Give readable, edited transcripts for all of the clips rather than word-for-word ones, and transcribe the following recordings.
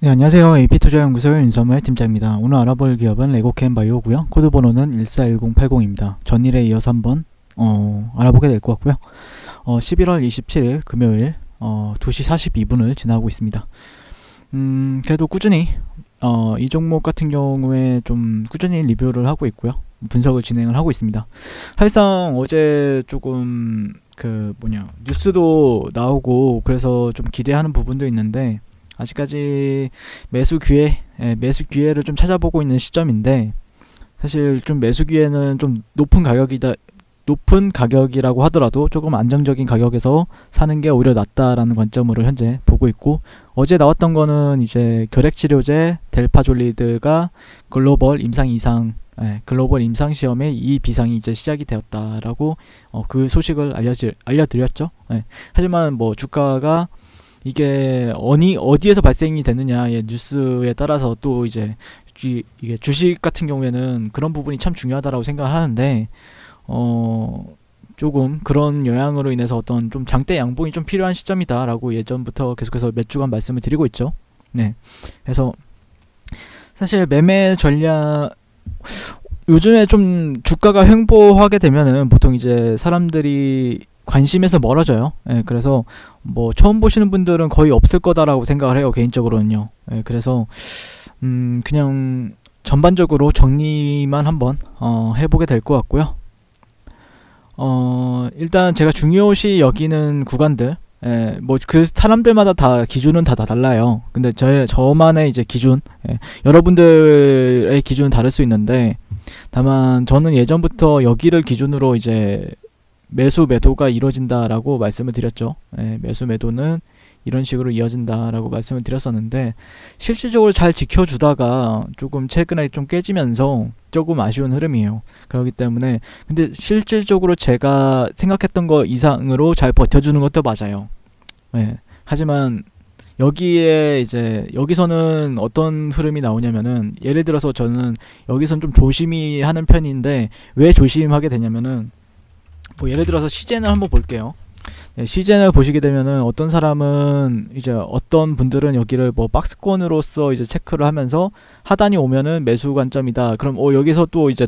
네, 안녕하세요. AP투자연구소의 윤서무의 팀장입니다. 오늘 알아볼 기업은 레고캠바이오고요. 코드 번호는 141080입니다. 전일에 이어서 한번 알아보게 될 것 같고요. 11월 27일 금요일 2시 42분을 지나고 있습니다. 그래도 꾸준히 이 종목 같은 경우에 좀 꾸준히 리뷰를 하고 있고요. 분석을 진행을 하고 있습니다. 사실상 어제 조금 뉴스도 나오고 그래서 좀 기대하는 부분도 있는데 아직까지 매수 기회를 좀 찾아보고 있는 시점인데, 사실 좀 매수 기회는 좀 높은 가격이라고 하더라도 조금 안정적인 가격에서 사는 게 오히려 낫다라는 관점으로 현재 보고 있고, 어제 나왔던 거는 이제 결핵치료제 델파졸리드가 글로벌 임상 시험의 이 비상이 이제 시작이 되었다라고 그 소식을 알려드렸죠. 하지만 뭐 주가가 이게 어디에서 발생이 되느냐의 뉴스에 따라서 또 이제 이게 주식 같은 경우에는 그런 부분이 참 중요하다라고 생각을 하는데, 조금 그런 영향으로 인해서 어떤 좀 장대 양봉이 좀 필요한 시점이다라고 예전부터 계속해서 몇 주간 말씀을 드리고 있죠. 네. 그래서 사실 매매 전략, 요즘에 좀 주가가 횡보하게 되면은 보통 이제 사람들이 관심에서 멀어져요. 그래서 뭐 처음 보시는 분들은 거의 없을 거다라고 생각을 해요, 개인적으로는요. 그래서 그냥 전반적으로 정리만 한번 해보게 될 것 같고요. 일단 제가 중요시 여기는 구간들, 뭐 그 사람들마다 다 기준은 다 달라요. 근데 저만의 이제 기준, 여러분들의 기준은 다를 수 있는데, 다만 저는 예전부터 여기를 기준으로 이제 매수 매도가 이루어진다라고 말씀을 드렸죠. 매수 매도는 이런 식으로 이어진다라고 말씀을 드렸었는데, 실질적으로 잘 지켜주다가 조금 최근에 좀 깨지면서 조금 아쉬운 흐름이에요. 그렇기 때문에 근데 실질적으로 제가 생각했던 거 이상으로 잘 버텨주는 것도 맞아요. 하지만 여기서는 어떤 흐름이 나오냐면은, 예를 들어서 저는 여기선 좀 조심히 하는 편인데, 왜 조심하게 되냐면은, 뭐 예를 들어서 시젠을 한번 볼게요. 시젠을 보시게 되면은 어떤 분들은 여기를 뭐 박스권으로서 이제 체크를 하면서 하단이 오면은 매수 관점이다. 그럼 여기서 또 이제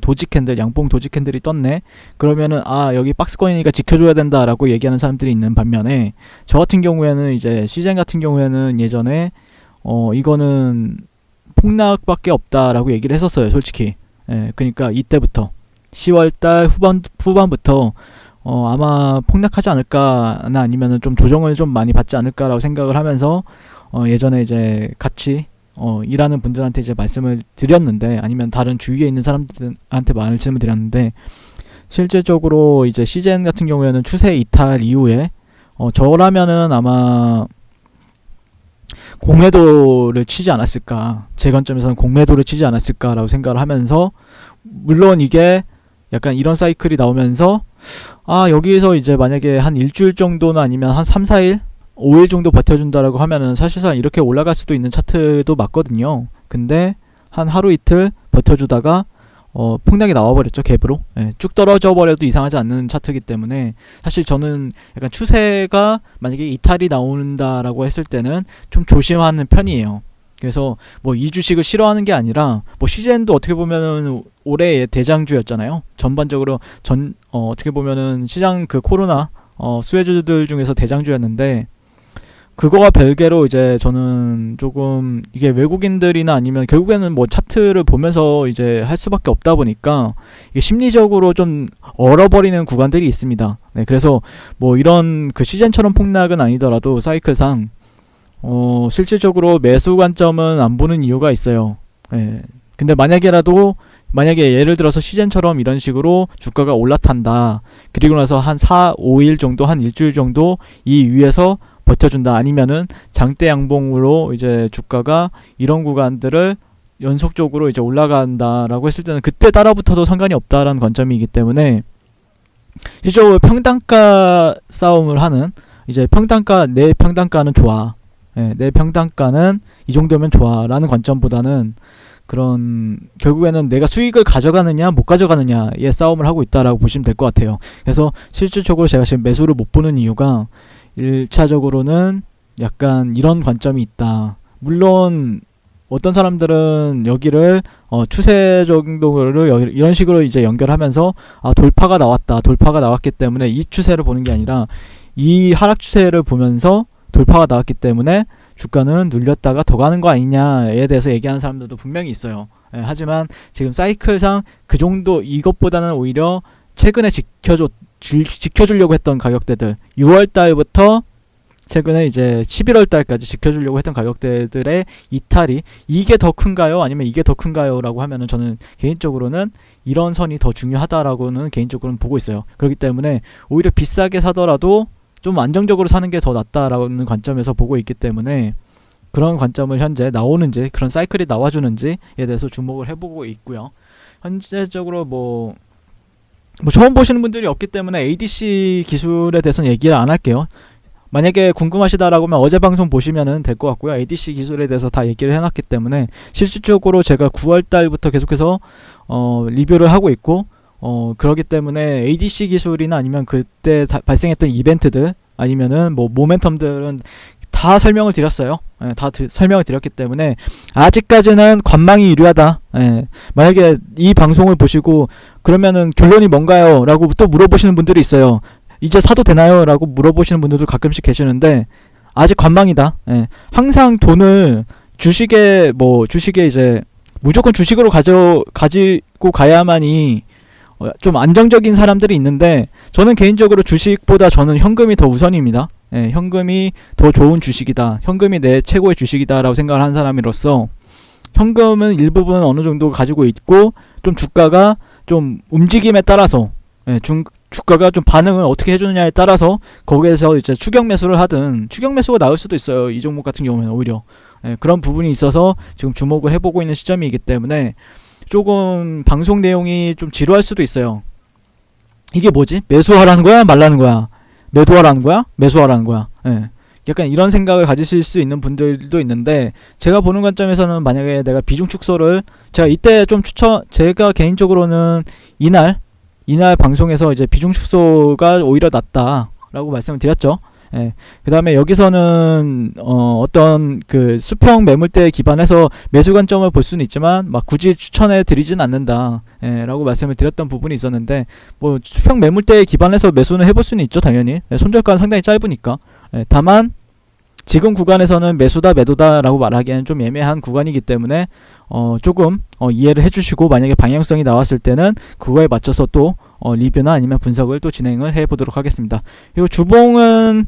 양봉 도지 캔들이 떴네. 그러면은 여기 박스권이니까 지켜줘야 된다라고 얘기하는 사람들이 있는 반면에, 저 같은 경우에는 이제 시젠 같은 경우에는 예전에 이거는 폭락밖에 없다라고 얘기를 했었어요, 솔직히. 그러니까 이때부터 10월달 후반부터 아마 폭락하지 않을까나 아니면은 좀 조정을 좀 많이 받지 않을까라고 생각을 하면서 예전에 이제 같이 일하는 분들한테 이제 말씀을 드렸는데, 아니면 다른 주위에 있는 사람들한테 말씀을 드렸는데, 실질적으로 이제 시젠 같은 경우에는 추세 이탈 이후에 저라면은 아마 공매도를 치지 않았을까, 제 관점에서는 공매도를 치지 않았을까라고 생각을 하면서, 물론 이게 약간 이런 사이클이 나오면서 여기에서 이제 만약에 한 일주일 정도나 아니면 한 3, 4일, 5일 정도 버텨준다라고 하면은 사실상 이렇게 올라갈 수도 있는 차트도 맞거든요. 근데 한 하루 이틀 버텨주다가 폭락이 나와버렸죠, 갭으로. 쭉 떨어져 버려도 이상하지 않는 차트이기 때문에, 사실 저는 약간 추세가 만약에 이탈이 나온다라고 했을 때는 좀 조심하는 편이에요. 그래서 뭐 이 주식을 싫어하는 게 아니라, 뭐 시젠도 어떻게 보면은 올해의 대장주였잖아요. 전반적으로 어떻게 보면은 시장 코로나 수혜주들 중에서 대장주였는데, 그거와 별개로 이제 저는 조금 이게 외국인들이나 아니면 결국에는 뭐 차트를 보면서 이제 할 수밖에 없다 보니까 이게 심리적으로 좀 얼어버리는 구간들이 있습니다. 그래서 뭐 이런 시젠처럼 폭락은 아니더라도 사이클상 실질적으로 매수 관점은 안 보는 이유가 있어요. 근데 만약에 예를 들어서 시젠처럼 이런 식으로 주가가 올라탄다, 그리고 나서 한 4, 5일 정도, 한 일주일 정도 이 위에서 버텨준다, 아니면은 장대 양봉으로 이제 주가가 이런 구간들을 연속적으로 이제 올라간다라고 했을 때는 그때 따라붙어도 상관이 없다라는 관점이기 때문에, 실질적으로 평단가 싸움을 하는, 이제 내 평단가는 좋아, 내 평단가는 이 정도면 좋아 라는 관점보다는, 그런 결국에는 내가 수익을 가져가느냐 못 가져가느냐의 싸움을 하고 있다라고 보시면 될 것 같아요. 그래서 실질적으로 제가 지금 매수를 못 보는 이유가 1차적으로는 약간 이런 관점이 있다. 물론 어떤 사람들은 여기를 추세 정도를 이런 식으로 이제 연결하면서 돌파가 나왔기 때문에 이 추세를 보는 게 아니라 이 하락 추세를 보면서 돌파가 나왔기 때문에 주가는 눌렸다가 더 가는 거 아니냐에 대해서 얘기하는 사람들도 분명히 있어요. 하지만 지금 사이클상 그 정도, 이것보다는 오히려 최근에 지켜주려고 했던 가격대들, 6월달부터 최근에 이제 11월달까지 지켜주려고 했던 가격대들의 이탈이 이게 더 큰가요? 아니면 이게 더 큰가요? 라고 하면은 저는 개인적으로는 이런 선이 더 중요하다라고는 개인적으로는 보고 있어요. 그렇기 때문에 오히려 비싸게 사더라도 좀 안정적으로 사는 게 더 낫다라는 관점에서 보고 있기 때문에 그런 관점을 현재 나오는지, 그런 사이클이 나와주는지에 대해서 주목을 해보고 있고요. 현재적으로 뭐 처음 보시는 분들이 없기 때문에 ADC 기술에 대해서는 얘기를 안 할게요. 만약에 궁금하시다라고 하면 어제 방송 보시면 될 것 같고요. ADC 기술에 대해서 다 얘기를 해놨기 때문에 실질적으로 제가 9월달부터 계속해서 리뷰를 하고 있고, 그러기 때문에 ADC 기술이나 아니면 그때 발생했던 이벤트들 아니면은 뭐 모멘텀들은 다 설명을 드렸어요. 설명을 드렸기 때문에 아직까지는 관망이 유리하다. 만약에 이 방송을 보시고 그러면은 결론이 뭔가요? 라고 또 물어보시는 분들이 있어요. 이제 사도 되나요? 라고 물어보시는 분들도 가끔씩 계시는데 아직 관망이다. 항상 돈을 주식에 이제 무조건 주식으로 가지고 가야만이 좀 안정적인 사람들이 있는데, 저는 개인적으로 주식보다 저는 현금이 더 우선입니다. 현금이 더 좋은 주식이다, 현금이 내 최고의 주식이다 라고 생각을 하는 사람으로서 현금은 일부분 어느 정도 가지고 있고, 좀 주가가 좀 움직임에 따라서 주가가 좀 반응을 어떻게 해주느냐에 따라서 거기에서 이제 추격 매수를 하든, 추격 매수가 나올 수도 있어요. 이 종목 같은 경우는 오히려 그런 부분이 있어서 지금 주목을 해보고 있는 시점이기 때문에 조금 방송 내용이 좀 지루할 수도 있어요. 이게 뭐지? 매수하라는 거야? 말라는 거야? 매도하라는 거야? 매수하라는 거야? 약간 이런 생각을 가지실 수 있는 분들도 있는데, 제가 보는 관점에서는 만약에 내가 비중 축소를, 제가 이때 좀 제가 개인적으로는 이날 방송에서 이제 비중 축소가 오히려 낫다라고 말씀을 드렸죠. 그 다음에 여기서는 어떤 그 수평 매물대에 기반해서 매수 관점을 볼 수는 있지만 막 굳이 추천해 드리진 않는다 라고 말씀을 드렸던 부분이 있었는데, 뭐 수평 매물대에 기반해서 매수는 해볼 수는 있죠. 당연히 손절가는 상당히 짧으니까. 다만 지금 구간에서는 매수다 매도다 라고 말하기에는 좀 애매한 구간이기 때문에 조금 이해를 해주시고, 만약에 방향성이 나왔을 때는 그거에 맞춰서 또 리뷰나 아니면 분석을 또 진행을 해보도록 하겠습니다. 그리고 주봉은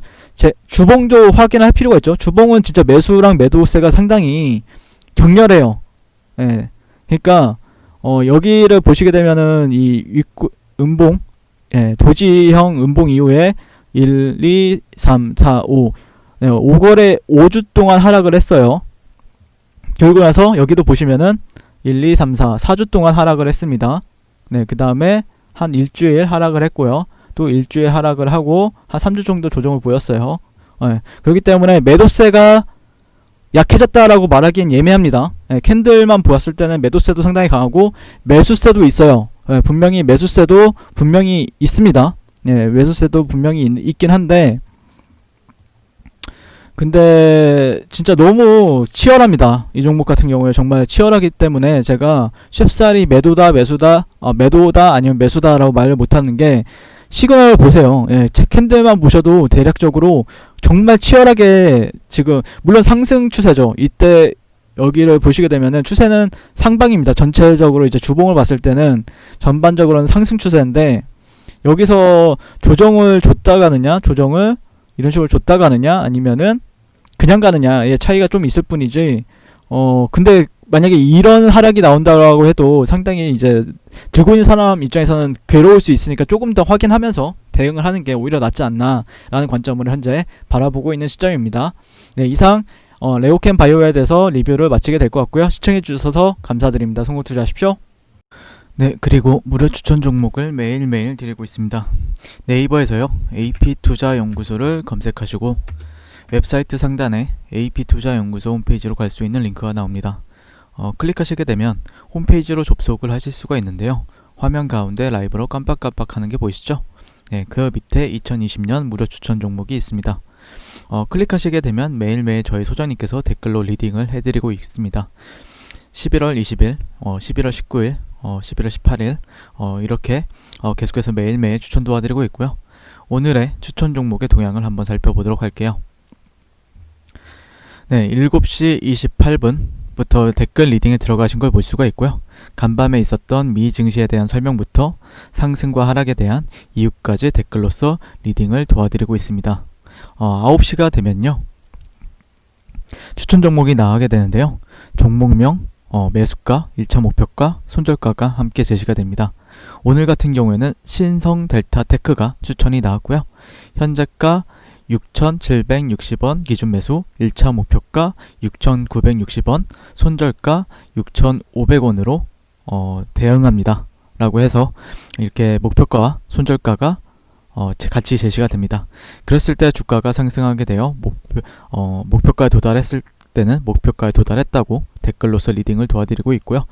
주봉도 확인할 필요가 있죠. 주봉은 진짜 매수랑 매도세가 상당히 격렬해요. 그러니까 여기를 보시게 되면은 이 음봉, 도지형 음봉 이후에 1, 2, 3, 4, 5 5거래 5주 동안 하락을 했어요. 그리고 나서 여기도 보시면은 1, 2, 3, 4 4주 동안 하락을 했습니다. 그 다음에 한 일주일 하락을 했고요. 또 일주일 하락을 하고 한 3주 정도 조정을 보였어요. 그렇기 때문에 매도세가 약해졌다라고 말하기엔 예매합니다. 캔들만 보았을 때는 매도세도 상당히 강하고 매수세도 있어요. 분명히 매수세도 분명히 있습니다. 매수세도 분명히 있긴 한데, 근데 진짜 너무 치열합니다. 이 종목 같은 경우에 정말 치열하기 때문에 제가 쉽사리 매도다 매수다 매도다 아니면 매수다 라고 말을 못하는 게, 시그널을 보세요. 캔들만 보셔도 대략적으로 정말 치열하게 지금, 물론 상승 추세죠. 이때 여기를 보시게 되면은 추세는 상방입니다. 전체적으로 이제 주봉을 봤을 때는 전반적으로는 상승 추세인데, 여기서 조정을 줬다 가느냐, 조정을 이런 식으로 줬다 가느냐 아니면은 그냥 가느냐의 차이가 좀 있을 뿐이지, 근데 만약에 이런 하락이 나온다고 해도 상당히 이제 들고 있는 사람 입장에서는 괴로울 수 있으니까 조금 더 확인하면서 대응을 하는 게 오히려 낫지 않나 라는 관점으로 현재 바라보고 있는 시점입니다. 이상 레오캠 바이오에 대해서 리뷰를 마치게 될 것 같고요. 시청해 주셔서 감사드립니다. 성공 투자하십시오. 그리고 무료 추천 종목을 매일매일 드리고 있습니다. 네이버에서요, AP투자연구소를 검색하시고 웹사이트 상단에 AP투자연구소 홈페이지로 갈 수 있는 링크가 나옵니다. 클릭하시게 되면 홈페이지로 접속을 하실 수가 있는데요. 화면 가운데 라이브로 깜빡깜빡 하는 게 보이시죠? 그 밑에 2020년 무료 추천 종목이 있습니다. 클릭하시게 되면 매일매일 저희 소장님께서 댓글로 리딩을 해드리고 있습니다. 11월 20일, 11월 19일, 11월 18일 이렇게 계속해서 매일매일 추천 도와드리고 있고요. 오늘의 추천 종목의 동향을 한번 살펴보도록 할게요. 네, 7시 28분부터 댓글 리딩에 들어가신 걸 볼 수가 있고요. 간밤에 있었던 미 증시에 대한 설명부터 상승과 하락에 대한 이유까지 댓글로서 리딩을 도와드리고 있습니다. 9시가 되면요, 추천 종목이 나가게 되는데요. 종목명, 매수가, 1차 목표가, 손절가가 함께 제시가 됩니다. 오늘 같은 경우에는 신성델타테크가 추천이 나왔고요. 현재가 6,760원 기준 매수, 1차 목표가 6,960원, 손절가 6,500원으로 대응합니다 라고 해서 이렇게 목표가와 손절가가 같이 제시가 됩니다. 그랬을 때 주가가 상승하게 되어 목표가에 도달했을 때는 목표가에 도달했다고 댓글로서 리딩을 도와드리고 있고요.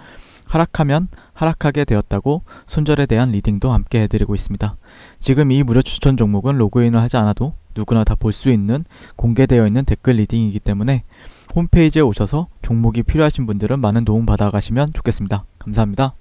하락하면 하락하게 되었다고 손절에 대한 리딩도 함께 해드리고 있습니다. 지금 이 무료 추천 종목은 로그인을 하지 않아도 누구나 다 볼 수 있는 공개되어 있는 댓글 리딩이기 때문에 홈페이지에 오셔서 종목이 필요하신 분들은 많은 도움 받아가시면 좋겠습니다. 감사합니다.